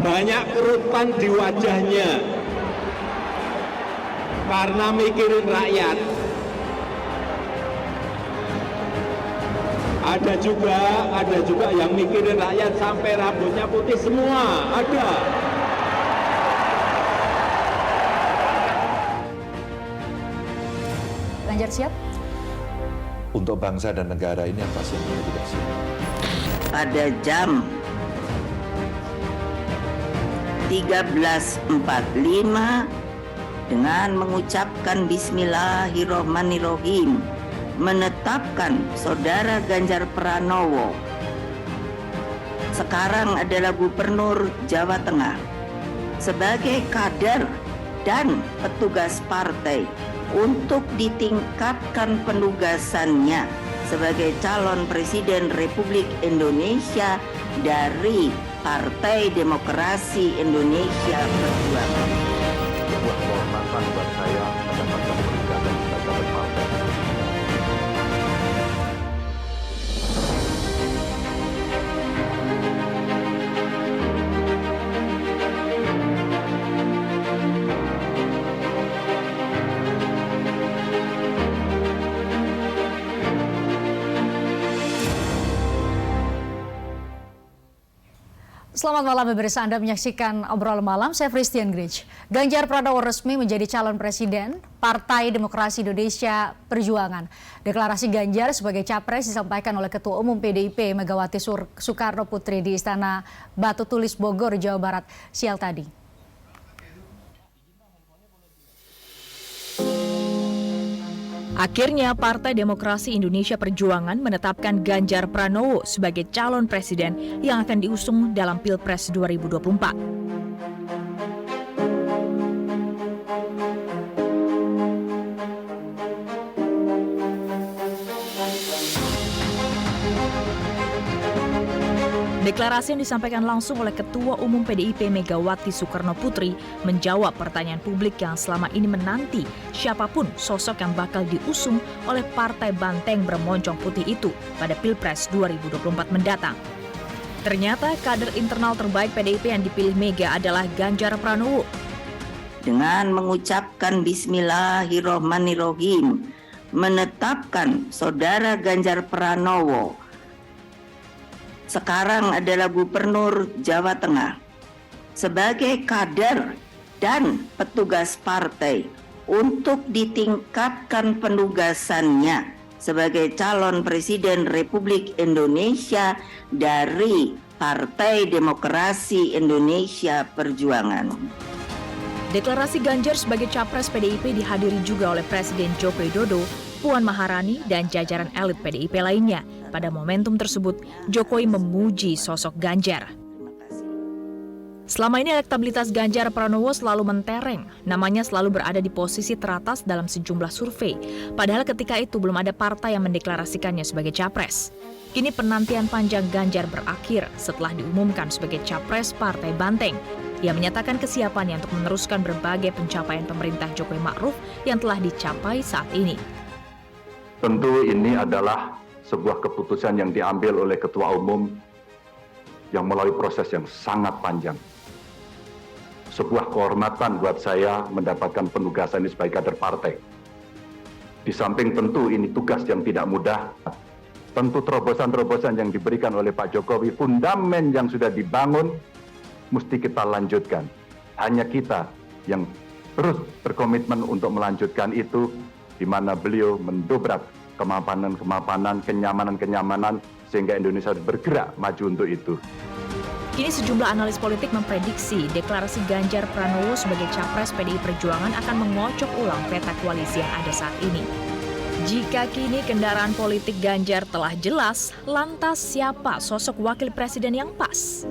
banyak kerutan di wajahnya karena mikirin rakyat. Ada juga yang mikirin rakyat sampai rambutnya putih semua, ada. Ganjar siap? Untuk bangsa dan negara ini yang pasti tidak siap. Pada jam 13.45 dengan mengucapkan Bismillahirrohmanirrohim menetapkan Saudara Ganjar Pranowo sekarang adalah Gubernur Jawa Tengah sebagai kader dan petugas partai untuk ditingkatkan penugasannya sebagai calon Presiden Republik Indonesia dari Partai Demokrasi Indonesia Perjuangan. Sebuah kehormatan buat saya mendapatkan penugasan sebagai partai. Selamat malam pemirsa, Anda menyaksikan Obrolan Malam, saya Christian Grich. Ganjar Pranowo resmi menjadi calon presiden Partai Demokrasi Indonesia Perjuangan. Deklarasi Ganjar sebagai capres disampaikan oleh Ketua Umum PDIP Megawati Soekarno Putri di Istana Batu Tulis Bogor, Jawa Barat siang tadi. Akhirnya Partai Demokrasi Indonesia Perjuangan menetapkan Ganjar Pranowo sebagai calon presiden yang akan diusung dalam Pilpres 2024. Deklarasi yang disampaikan langsung oleh Ketua Umum PDIP Megawati Soekarno Putri menjawab pertanyaan publik yang selama ini menanti siapapun sosok yang bakal diusung oleh Partai Banteng Bermoncong Putih itu pada Pilpres 2024 mendatang. Ternyata kader internal terbaik PDIP yang dipilih Mega adalah Ganjar Pranowo. Dengan mengucapkan Bismillahirrohmanirrohim menetapkan Saudara Ganjar Pranowo sekarang adalah Gubernur Jawa Tengah sebagai kader dan petugas partai untuk ditingkatkan penugasannya sebagai calon Presiden Republik Indonesia dari Partai Demokrasi Indonesia Perjuangan. Deklarasi Ganjar sebagai capres PDIP dihadiri juga oleh Presiden Joko Widodo, Puan Maharani, dan jajaran elit PDIP lainnya. Pada momentum tersebut, Jokowi memuji sosok Ganjar. Selama ini elektabilitas Ganjar Pranowo selalu mentereng, namanya selalu berada di posisi teratas dalam sejumlah survei. Padahal ketika itu belum ada partai yang mendeklarasikannya sebagai capres. Kini penantian panjang Ganjar berakhir setelah diumumkan sebagai capres Partai Banteng. Ia menyatakan kesiapannya untuk meneruskan berbagai pencapaian pemerintah Jokowi Ma'ruf yang telah dicapai saat ini. Tentu ini adalah sebuah keputusan yang diambil oleh Ketua Umum yang melalui proses yang sangat panjang. Sebuah kehormatan buat saya mendapatkan penugasan ini sebagai kader partai. Di samping tentu ini tugas yang tidak mudah, tentu terobosan-terobosan yang diberikan oleh Pak Jokowi, fundamen yang sudah dibangun, mesti kita lanjutkan. Hanya kita yang terus berkomitmen untuk melanjutkan itu, di mana beliau mendobrak kemapanan, kenyamanan, sehingga Indonesia bergerak maju untuk itu. Kini sejumlah analis politik memprediksi deklarasi Ganjar Pranowo sebagai capres PDI Perjuangan akan mengocok ulang peta koalisi yang ada saat ini. Jika kini kendaraan politik Ganjar telah jelas, lantas siapa sosok wakil presiden yang pas?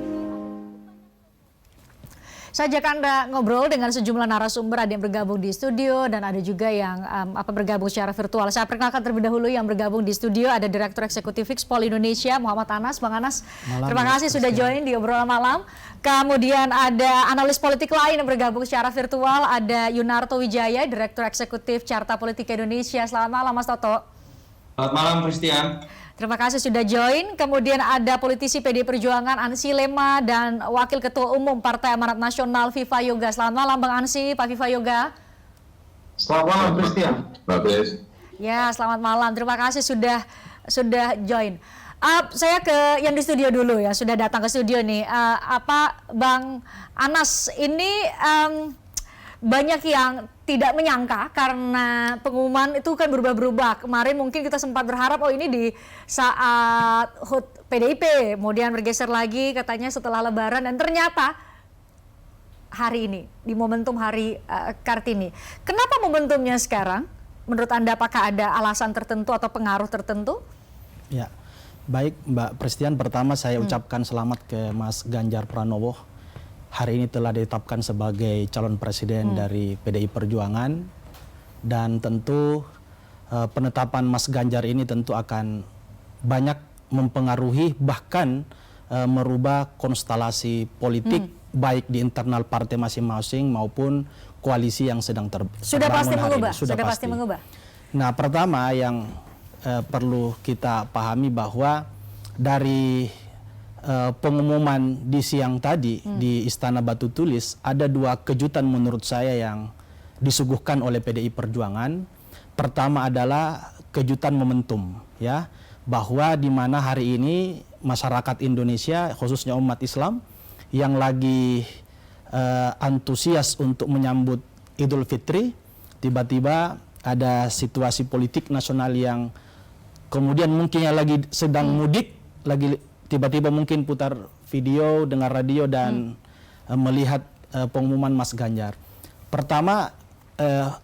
Saya ajak Anda ngobrol dengan sejumlah narasumber, ada yang bergabung di studio dan ada juga yang bergabung secara virtual. Saya perkenalkan terlebih dahulu yang bergabung di studio, ada Direktur Eksekutif Fixpol Indonesia, Muhammad Anas. Bang Anas, terima kasih sudah join di Obrolan Malam. Kemudian ada analis politik lain yang bergabung secara virtual, ada Yunarto Wijaya, Direktur Eksekutif Carta Politika Indonesia. Selamat malam Mas Toto. Selamat malam, Christian. Terima kasih sudah join. Kemudian ada politisi PD Perjuangan Ansy Lema dan Wakil Ketua Umum Partai Amanat Nasional Viva Yoga. Selamat malam Bang Ansy, Pak Viva Yoga. Selamat malam, Christian. Ya, selamat malam. Terima kasih sudah join. Saya ke yang di studio dulu ya, sudah datang ke studio nih. Bang Anas, ini banyak yang tidak menyangka karena pengumuman itu kan berubah-berubah. Kemarin mungkin kita sempat berharap ini di saat HUT PDIP, kemudian bergeser lagi katanya setelah Lebaran, dan ternyata hari ini di momentum Hari Kartini. Kenapa momentumnya sekarang? Menurut Anda apakah ada alasan tertentu atau pengaruh tertentu? Ya, baik Mbak Christian, pertama saya ucapkan selamat ke Mas Ganjar Pranowo. Hari ini telah ditetapkan sebagai calon presiden dari PDI Perjuangan, dan tentu penetapan Mas Ganjar ini tentu akan banyak mempengaruhi bahkan merubah konstelasi politik baik di internal partai masing-masing maupun koalisi yang sedang terbangun hari ini. Sudah pasti mengubah. Nah, pertama yang perlu kita pahami bahwa dari pengumuman di siang tadi di Istana Batu Tulis, ada dua kejutan menurut saya yang disuguhkan oleh PDI Perjuangan. Pertama adalah kejutan momentum, ya, bahwa di mana hari ini masyarakat Indonesia khususnya umat Islam yang lagi antusias untuk menyambut Idul Fitri, tiba-tiba ada situasi politik nasional yang kemudian mungkin yang lagi sedang mudik, lagi tiba-tiba mungkin putar video, dengar radio dan melihat pengumuman Mas Ganjar. Pertama,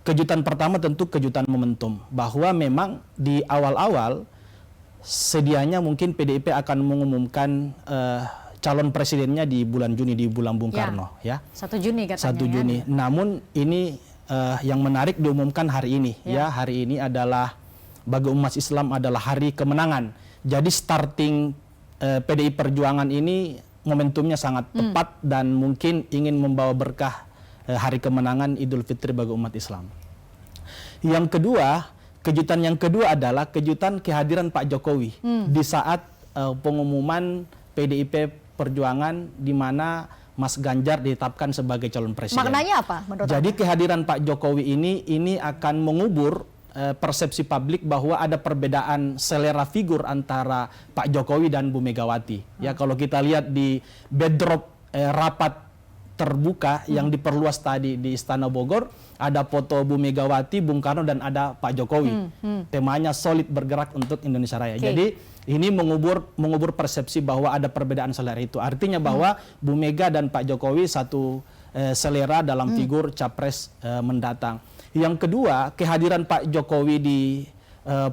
kejutan pertama tentu kejutan momentum, bahwa memang di awal-awal sedianya mungkin PDIP akan mengumumkan calon presidennya di bulan Juni, di bulan Bung Karno, ya. 1 Juni katanya. 1 Juni. Namun ini yang menarik diumumkan hari ini, ya. Hari ini adalah bagi umat Islam adalah hari kemenangan. Jadi starting PDI Perjuangan ini momentumnya sangat tepat dan mungkin ingin membawa berkah hari kemenangan Idul Fitri bagi umat Islam. Yang kedua, kejutan yang kedua adalah kejutan kehadiran Pak Jokowi di saat pengumuman PDIP Perjuangan di mana Mas Ganjar ditetapkan sebagai calon presiden. Maknanya apa menurut Jadi Anda? kehadiran Pak Jokowi ini akan mengubur persepsi publik bahwa ada perbedaan selera figur antara Pak Jokowi dan Bu Megawati. Ya, kalau kita lihat di backdrop rapat terbuka yang diperluas tadi di Istana Bogor, ada foto Bu Megawati, Bung Karno, dan ada Pak Jokowi. Temanya solid bergerak untuk Indonesia Raya. Jadi ini mengubur persepsi bahwa ada perbedaan selera itu. Artinya bahwa Bu Mega dan Pak Jokowi satu selera dalam figur capres mendatang. Yang kedua, kehadiran Pak Jokowi di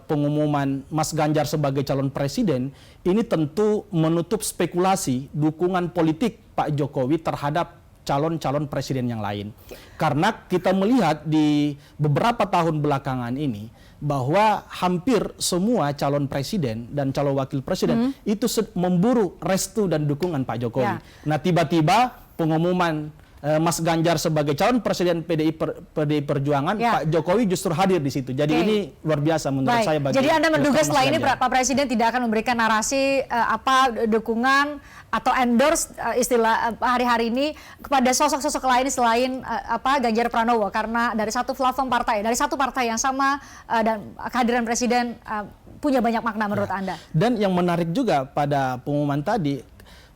pengumuman Mas Ganjar sebagai calon presiden ini tentu menutup spekulasi dukungan politik Pak Jokowi terhadap calon-calon presiden yang lain. Karena kita melihat di beberapa tahun belakangan ini bahwa hampir semua calon presiden dan calon wakil presiden itu memburu restu dan dukungan Pak Jokowi. Ya. Nah, tiba-tiba pengumuman Mas Ganjar sebagai calon presiden PDI Perjuangan, Pak Jokowi justru hadir di situ. Jadi ini luar biasa menurut saya. Jadi Anda menduga setelah ini Pak Presiden tidak akan memberikan narasi dukungan atau endorse istilah hari-hari ini kepada sosok-sosok lain selain Ganjar Pranowo, karena dari satu platform partai, dari satu partai yang sama, dan kehadiran Presiden punya banyak makna menurut Anda. Dan yang menarik juga pada pengumuman tadi,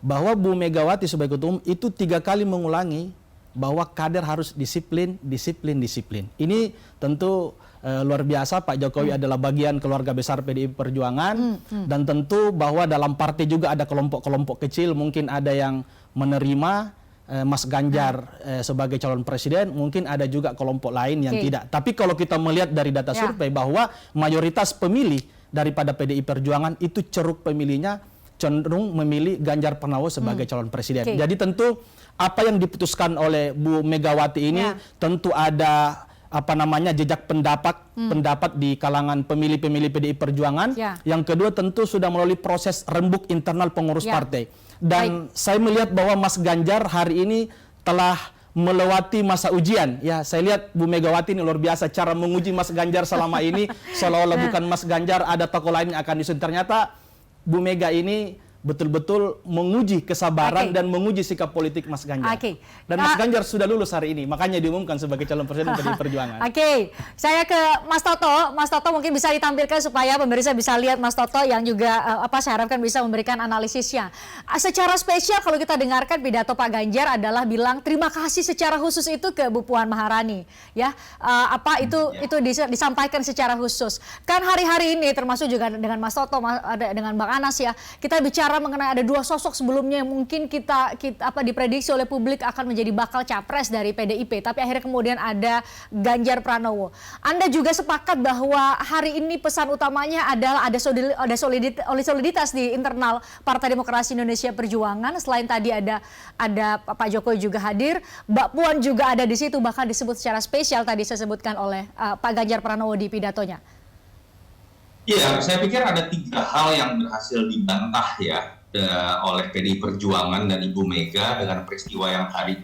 bahwa Bu Megawati sebagai ketua umum itu 3 kali mengulangi bahwa kader harus disiplin. Ini tentu luar biasa. Pak Jokowi adalah bagian keluarga besar PDI Perjuangan, dan tentu bahwa dalam partai juga ada kelompok-kelompok kecil, mungkin ada yang menerima Mas Ganjar sebagai calon presiden, mungkin ada juga kelompok lain yang tidak. Tapi kalau kita melihat dari data survei bahwa mayoritas pemilih daripada PDI Perjuangan itu ceruk pemilihnya cenderung memilih Ganjar Pranowo sebagai calon presiden. Jadi tentu apa yang diputuskan oleh Bu Megawati ini tentu ada jejak pendapat di kalangan pemilih-pemilih PDI Perjuangan. Yang kedua tentu sudah melalui proses rembuk internal pengurus partai. Dan saya melihat bahwa Mas Ganjar hari ini telah melewati masa ujian. Ya, saya lihat Bu Megawati ini luar biasa cara menguji Mas Ganjar selama ini, seolah-olah bukan Mas Ganjar, ada tokoh lain yang akan disusun. Ternyata Bu Mega ini betul-betul menguji kesabaran dan menguji sikap politik Mas Ganjar. Dan Mas Ganjar sudah lulus hari ini, makanya diumumkan sebagai calon presiden PDI Perjuangan. Saya ke Mas Toto. Mas Toto mungkin bisa ditampilkan supaya pemirsa bisa lihat Mas Toto yang juga saya harapkan bisa memberikan analisisnya. Secara spesial kalau kita dengarkan pidato Pak Ganjar adalah bilang terima kasih secara khusus itu ke Bu Puan Maharani, ya. Itu disampaikan secara khusus. Kan hari-hari ini termasuk juga dengan Mas Toto, dengan Bang Anas ya, kita bicara mengenai ada dua sosok sebelumnya yang mungkin kita diprediksi oleh publik akan menjadi bakal capres dari PDIP, tapi akhirnya kemudian ada Ganjar Pranowo. Anda juga sepakat bahwa hari ini pesan utamanya adalah ada soliditas di internal Partai Demokrasi Indonesia Perjuangan. Selain tadi ada Pak Jokowi juga hadir, Mbak Puan juga ada di situ, bahkan disebut secara spesial tadi saya sebutkan oleh Pak Ganjar Pranowo di pidatonya. Iya, saya pikir ada 3 hal yang berhasil dibantah ya oleh PDI Perjuangan dan Ibu Mega dengan peristiwa yang hari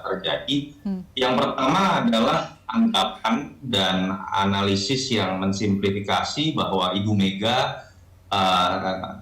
terjadi. Yang pertama adalah anggapan dan analisis yang mensimplifikasi bahwa Ibu Mega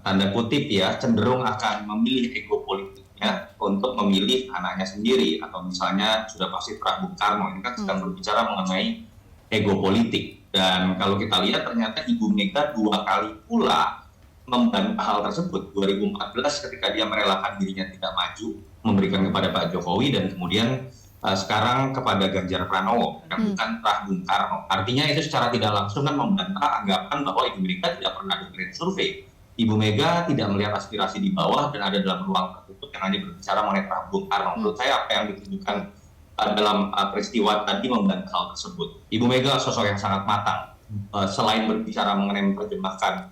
tanda kutip ya cenderung akan memilih ego politiknya untuk memilih anaknya sendiri, atau misalnya sudah pasti Bung Karno ini kan sedang berbicara mengenai ego politik. Dan kalau kita lihat ternyata Ibu Mega 2 kali pula membantah hal tersebut. 2014 ketika dia merelakan dirinya tidak maju, memberikan kepada Pak Jokowi, dan kemudian sekarang kepada Ganjar Pranowo, bukan Bung Karno. Artinya itu secara tidak langsung kan membantah anggapan bahwa Ibu Mega tidak pernah dengerin survei. Ibu Mega tidak melihat aspirasi di bawah dan ada dalam ruang tertutup yang hanya berbicara mengenai Bung Karno. Menurut saya apa yang ditunjukkan dalam peristiwa tadi membantah hal tersebut. Ibu Mega sosok yang sangat matang. Selain berbicara mengenai menerjemahkan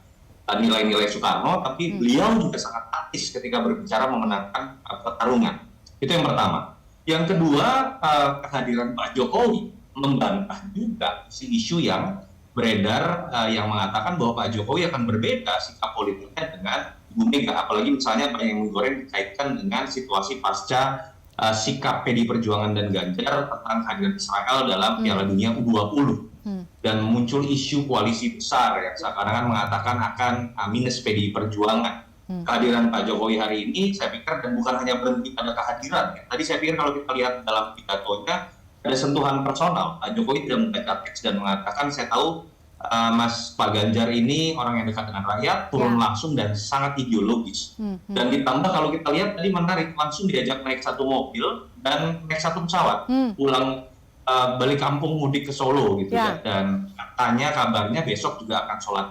nilai-nilai Soekarno, tapi beliau juga sangat taktis ketika berbicara memenangkan pertarungan. Itu yang pertama. Yang kedua, kehadiran Pak Jokowi membantah juga isu yang beredar yang mengatakan bahwa Pak Jokowi akan berbeda sikap politiknya dengan Ibu Mega. Apalagi misalnya banyak yang menggoreng dikaitkan dengan situasi pasca sikap PDI Perjuangan dan Ganjar tentang kehadiran Israel dalam Piala Dunia U20. Dan muncul isu koalisi besar yang seakan-akan mengatakan akan minus PDI Perjuangan. Kehadiran Pak Jokowi hari ini saya pikir, dan bukan hanya berhenti pada kehadiran. Tadi saya pikir kalau kita lihat dalam pidatonya ada sentuhan personal. Pak Jokowi tidak membaca teks dan mengatakan, saya tahu Pak Ganjar ini orang yang dekat dengan rakyat, turun langsung dan sangat ideologis. Dan ditambah kalau kita lihat tadi menarik, langsung diajak naik satu mobil dan naik satu pesawat, pulang balik kampung mudik ke Solo gitu ya. Dan katanya kabarnya besok juga akan sholat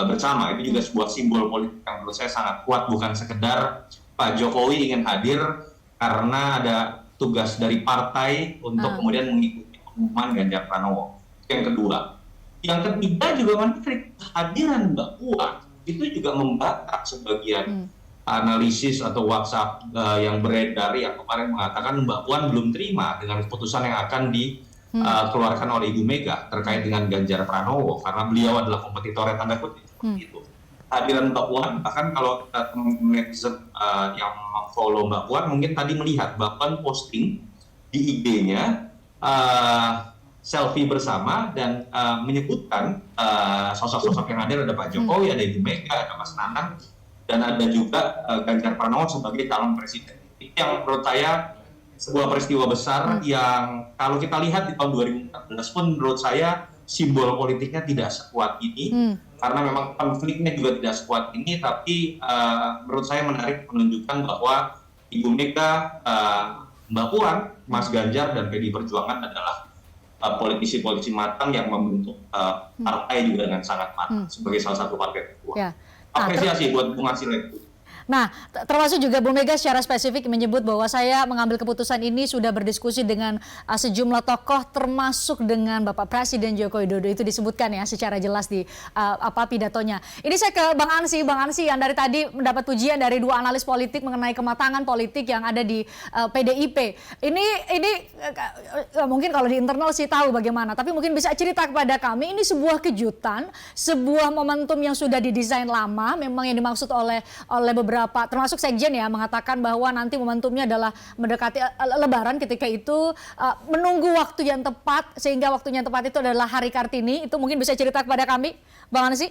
bersama. Itu juga sebuah simbol politik yang menurut saya sangat kuat, bukan sekedar Pak Jokowi ingin hadir karena ada tugas dari partai untuk kemudian mengikuti pengumuman Ganjar Pranowo. Yang kedua. Yang ketiga juga menarik, kehadiran Mbak Puan itu juga membantah sebagian analisis atau WhatsApp yang beredar yang kemarin mengatakan Mbak Puan belum terima dengan keputusan yang akan dikeluarkan oleh Ibu Mega terkait dengan Ganjar Pranowo karena beliau adalah kompetitor tanda kutip seperti itu. Kehadiran Mbak Puan, bahkan kalau teman-teman netizen yang follow Mbak Puan mungkin tadi melihat Mbak Puan posting di IG-nya selfie bersama dan menyebutkan sosok-sosok yang hadir, ada Pak Jokowi, ada Ibu Mega, ada Mas Nanang, dan ada juga Ganjar Pranowo sebagai calon presiden. Itu yang menurut saya sebuah peristiwa besar yang kalau kita lihat di tahun 2014 pun menurut saya simbol politiknya tidak sekuat ini, karena memang konfliknya juga tidak sekuat ini, tapi menurut saya menarik menunjukkan bahwa Ibu Mega, Mbak Puan, Mas Ganjar, dan PDI Perjuangan adalah politisi-politisi matang yang membentuk partai juga dengan sangat matang sebagai salah satu partai ketua. Apresiasi buat Bung Arsilet. Nah, termasuk juga Bu Mega secara spesifik menyebut bahwa saya mengambil keputusan ini sudah berdiskusi dengan sejumlah tokoh termasuk dengan Bapak Presiden Joko Widodo. Itu disebutkan ya secara jelas di pidatonya. Ini saya ke Bang Ansi. Bang Ansi yang dari tadi mendapat pujian dari dua analis politik mengenai kematangan politik yang ada di PDIP. Ini mungkin kalau di internal sih tahu bagaimana, tapi mungkin bisa cerita kepada kami, ini sebuah kejutan, sebuah momentum yang sudah didesain lama, memang yang dimaksud oleh beberapa beberapa, termasuk Sekjen ya, mengatakan bahwa nanti momentumnya adalah mendekati Lebaran, ketika itu menunggu waktu yang tepat, sehingga waktunya yang tepat itu adalah hari Kartini. Itu mungkin bisa cerita kepada kami, Bang Ansy?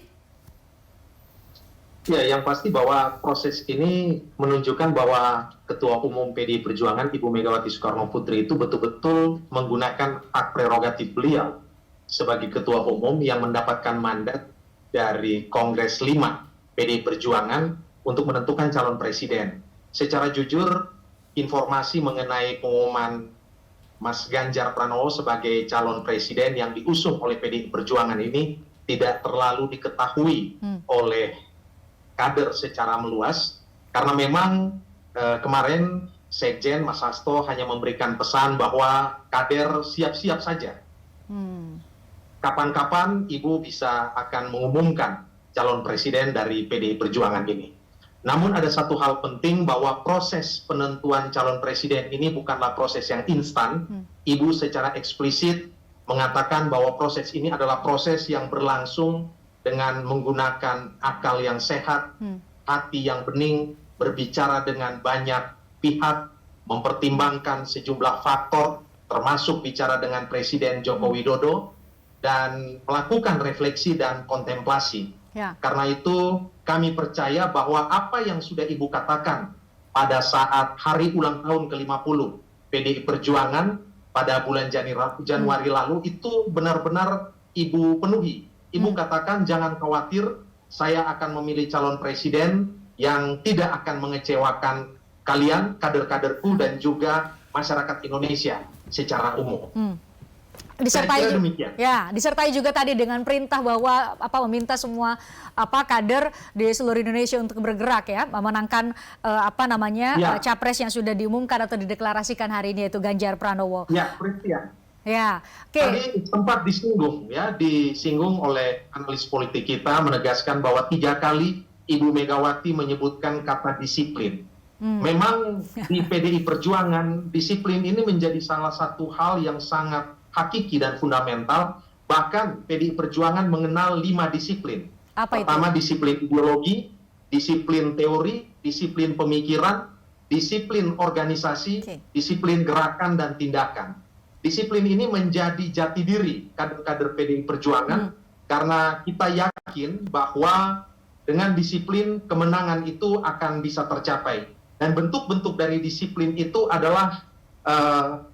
Ya, yang pasti bahwa proses ini menunjukkan bahwa Ketua Umum PDI Perjuangan Ibu Megawati Soekarno Putri itu betul-betul menggunakan hak prerogatif beliau sebagai Ketua Umum yang mendapatkan mandat dari Kongres 5 PDI Perjuangan untuk menentukan calon presiden. Secara jujur, informasi mengenai pengumuman Mas Ganjar Pranowo sebagai calon presiden yang diusung oleh PDI Perjuangan ini tidak terlalu diketahui oleh kader secara meluas, karena memang kemarin Sekjen Mas Hasto hanya memberikan pesan bahwa kader siap-siap saja. Kapan-kapan Ibu bisa akan mengumumkan calon presiden dari PDI Perjuangan ini. Namun ada satu hal penting, bahwa proses penentuan calon presiden ini bukanlah proses yang instan. Ibu secara eksplisit mengatakan bahwa proses ini adalah proses yang berlangsung dengan menggunakan akal yang sehat, hati yang bening, berbicara dengan banyak pihak, mempertimbangkan sejumlah faktor, termasuk bicara dengan Presiden Joko Widodo, dan melakukan refleksi dan kontemplasi. Ya. Karena itu kami percaya bahwa apa yang sudah Ibu katakan pada saat hari ulang tahun ke-50 PDI Perjuangan pada bulan Januari lalu itu benar-benar Ibu penuhi. Ibu katakan, jangan khawatir, saya akan memilih calon presiden yang tidak akan mengecewakan kalian, kader-kaderku, dan juga masyarakat Indonesia secara umum. Disertai juga tadi dengan perintah bahwa meminta semua kader di seluruh Indonesia untuk bergerak ya, memenangkan capres yang sudah diumumkan atau dideklarasikan hari ini, yaitu Ganjar Pranowo. Ya, Christian. Ya, Tadi sempat disinggung oleh analis politik kita, menegaskan bahwa 3 kali Ibu Megawati menyebutkan kata disiplin. Memang di PDI Perjuangan, disiplin ini menjadi salah satu hal yang sangat hakiki dan fundamental. Bahkan PDI Perjuangan mengenal 5 disiplin. Pertama, disiplin ideologi, disiplin teori, disiplin pemikiran, disiplin organisasi, disiplin gerakan dan tindakan. Disiplin ini menjadi jati diri kader-kader PDI Perjuangan, karena kita yakin bahwa dengan disiplin kemenangan itu akan bisa tercapai. Dan bentuk-bentuk dari disiplin itu adalah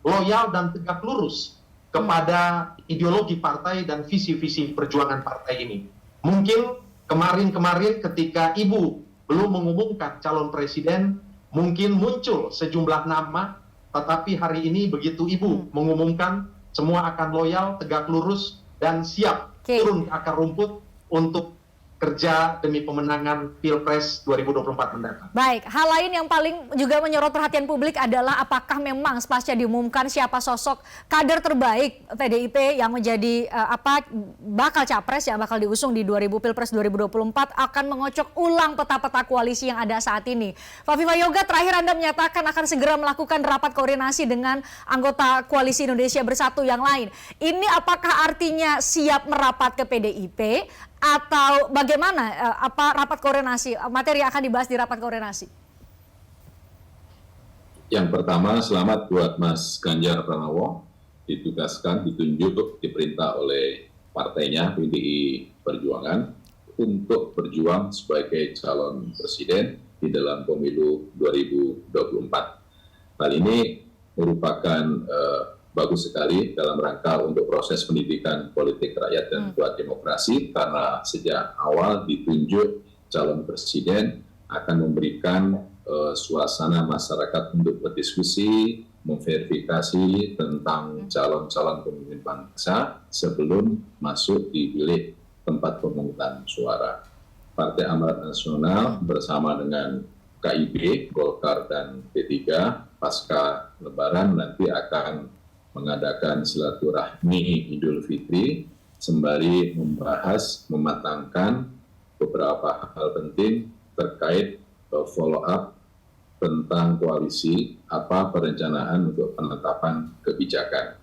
loyal dan tegak lurus kepada ideologi partai dan visi-visi perjuangan partai ini. Mungkin kemarin-kemarin ketika Ibu belum mengumumkan calon presiden, mungkin muncul sejumlah nama, tetapi hari ini begitu Ibu mengumumkan, semua akan loyal, tegak lurus, dan siap turun ke akar rumput untuk kerja demi pemenangan Pilpres 2024 mendatang. Baik, hal lain yang paling juga menyorot perhatian publik adalah apakah memang pasca diumumkan siapa sosok kader terbaik PDIP yang menjadi bakal capres yang bakal diusung di Pilpres 2024 akan mengocok ulang peta-peta koalisi yang ada saat ini. Fafifa Yoga, terakhir Anda menyatakan akan segera melakukan rapat koordinasi dengan anggota Koalisi Indonesia Bersatu yang lain. Ini apakah artinya siap merapat ke PDIP? Atau bagaimana rapat koordinasi, materi yang akan dibahas di rapat koordinasi? Yang pertama, selamat buat Mas Ganjar Pranowo, ditunjuk, diperintah oleh partainya PDI Perjuangan untuk berjuang sebagai calon presiden di dalam pemilu 2024. Hal ini merupakan bagus sekali dalam rangka untuk proses pendidikan politik rakyat dan kuat demokrasi, karena sejak awal ditunjuk calon presiden akan memberikan suasana masyarakat untuk berdiskusi, memverifikasi tentang calon-calon pemimpin bangsa sebelum masuk di bilik tempat pemungutan suara. Partai Amanat Nasional bersama dengan KIB, Golkar, dan P3 pasca Lebaran nanti akan mengadakan silaturahmi Idul Fitri sembari membahas, mematangkan beberapa hal penting terkait follow up tentang koalisi, perencanaan untuk penetapan kebijakan.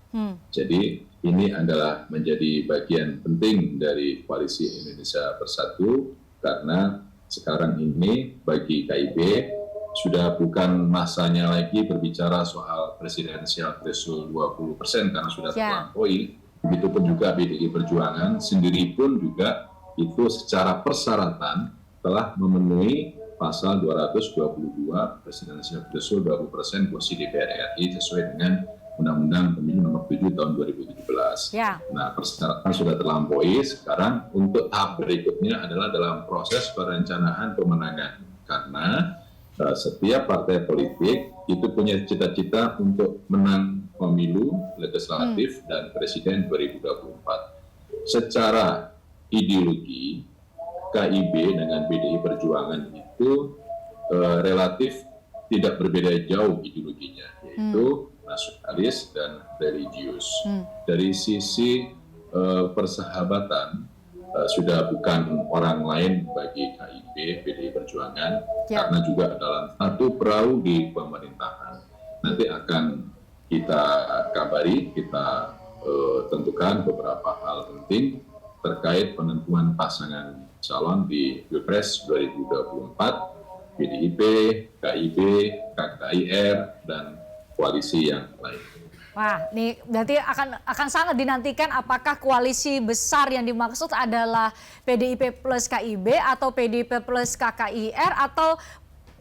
Jadi ini adalah menjadi bagian penting dari Koalisi Indonesia Bersatu, karena sekarang ini bagi KIB sudah bukan masanya lagi berbicara soal presidensial threshold 20% karena sudah terlampaui. Begitupun juga PDI Perjuangan sendiri pun juga itu secara persyaratan telah memenuhi pasal 222 presidensial threshold 20% kursi DPR RI sesuai dengan Undang-Undang Pemilu Nomor 7 Tahun 2017. Nah, persyaratan sudah terlampaui. Sekarang untuk tahap berikutnya adalah dalam proses perencanaan pemenangan. Karena setiap partai politik itu punya cita-cita untuk menang pemilu legislatif dan presiden 2024. Secara ideologi, KIB dengan PDI Perjuangan itu relatif tidak berbeda jauh ideologinya, yaitu nasionalis dan religius. Dari sisi persahabatan sudah bukan orang lain bagi KIB, PDI Perjuangan, karena juga dalam satu perahu di pemerintahan. Nanti akan kita kabari, kita tentukan beberapa hal penting terkait penentuan pasangan calon di Pilpres 2024, PDIP, KIB, KKIR, dan koalisi yang lain. Wah, nih berarti akan sangat dinantikan apakah koalisi besar yang dimaksud adalah PDIP plus KIB atau PDIP plus KKIR atau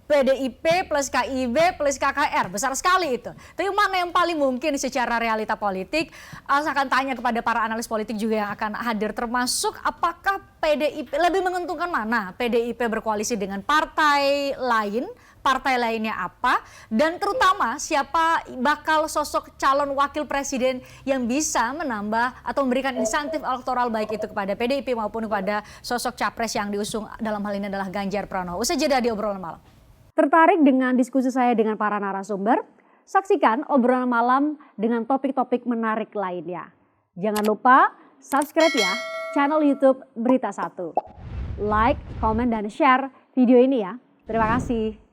PDIP plus KIB plus KKR. Besar sekali itu. Tapi mana yang paling mungkin secara realita politik? Saya akan tanya kepada para analis politik juga yang akan hadir, termasuk apakah PDIP lebih menguntungkan mana? PDIP berkoalisi dengan partai lain, partai lainnya apa, dan terutama siapa bakal sosok calon wakil presiden yang bisa menambah atau memberikan insentif elektoral baik itu kepada PDIP maupun kepada sosok capres yang diusung dalam hal ini adalah Ganjar Pranowo. Usai jeda di obrolan malam. Tertarik dengan diskusi saya dengan para narasumber? Saksikan obrolan malam dengan topik-topik menarik lainnya. Jangan lupa subscribe ya channel YouTube Berita 1. Like, komen, dan share video ini ya. Terima kasih.